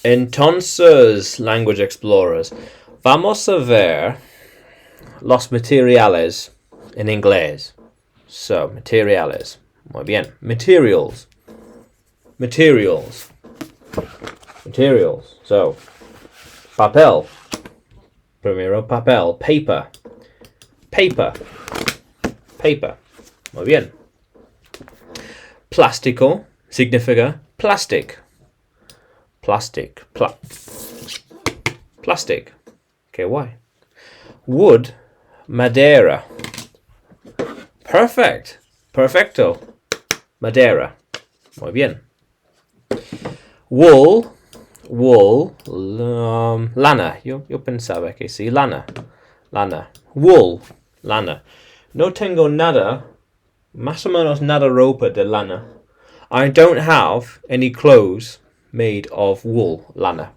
Entonces, language explorers, vamos a ver los materiales en inglés. So, materiales. Muy bien. Materials. Materials. Materials. So, papel. Primero, papel. Paper. Paper. Paper. Muy bien. Plástico significa plastic. Plastic. Plastic. Qué guay. Wood. Madera. Perfect. Perfecto. Madera. Muy bien. Wool. Wool. Lana. Yo pensaba que sí. Lana. Lana. Wool. Lana. No tengo nada. Más o menos nada ropa de lana. I don't have any clothes made of wool. Lana.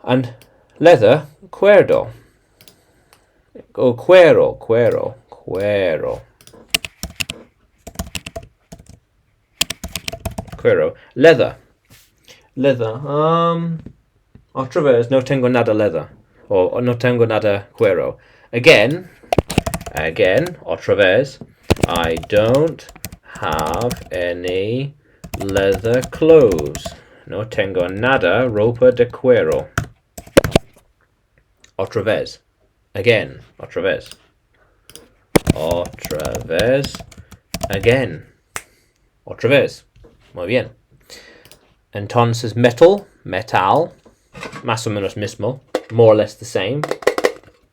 And leather. Cuero. Oh, cuero. Cuero. Cuero. Cuero. Leather. Leather. Otra vez, no tengo nada leather. Or no tengo nada cuero. Again, otra vez, I don't have any leather clothes. No tengo nada ropa de cuero. Otra vez. Again, otra vez. Otra vez. Again. Otra vez. Muy bien. Entonces, metal. Metal. Más o menos mismo. More or less the same.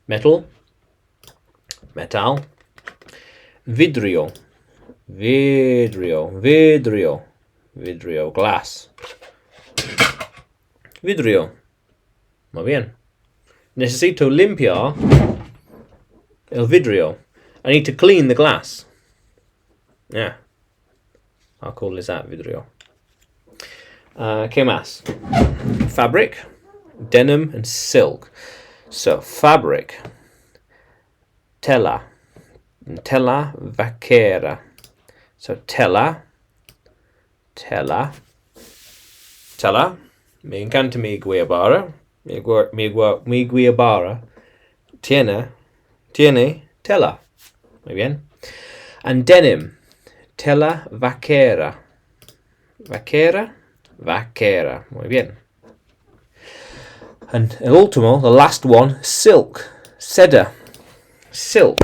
Metal. Metal. Vidrio. Vidrio. Vidrio. Vidrio. Glass. Vidrio. Muy bien. Necesito limpiar el vidrio. I need to clean the glass. Yeah. How cool is that, vidrio? ¿Qué más? Fabric, denim, and silk. So, fabric. Tela. Tela vaquera. So, tela. Tela. Tela. Me encanta mi guayabara. Mi guayabara. Tiene tela. Muy bien. And denim. Tela vaquera. Vaquera. Vaquera. Muy bien. And el último, the last one, silk. Seda. Silk.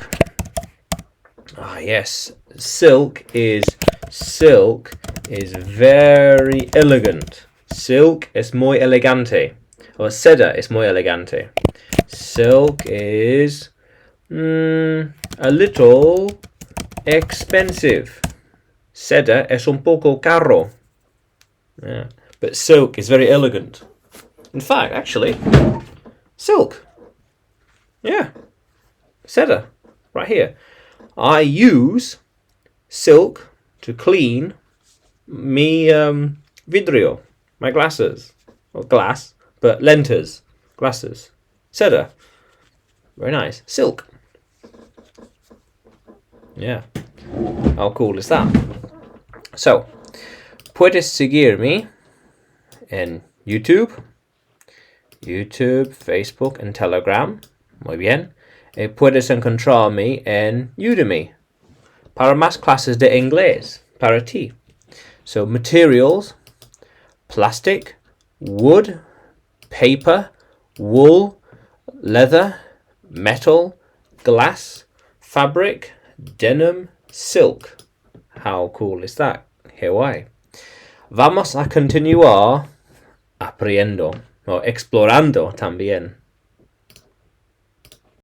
Ah, yes. Silk is very elegant. Silk es muy elegante. Or seda es muy elegante. Silk is a little expensive. Seda es un poco caro. Yeah. But silk is very elegant. In fact, actually, silk. Yeah. Seda. Right here. I use silk to clean me vidrio. My glasses. Or glass, but lentes. Glasses. Seda. Very nice. Silk. Yeah. How cool is that? So, puedes seguirme en YouTube, Facebook, and Telegram. Muy bien. Y puedes encontrarme en Udemy para más clases de inglés para ti. So, materials, plastic, wood, paper, wool, leather, metal, glass, fabric, denim, silk. How cool is that? Qué guay. Vamos a continuar aprendiendo o explorando también.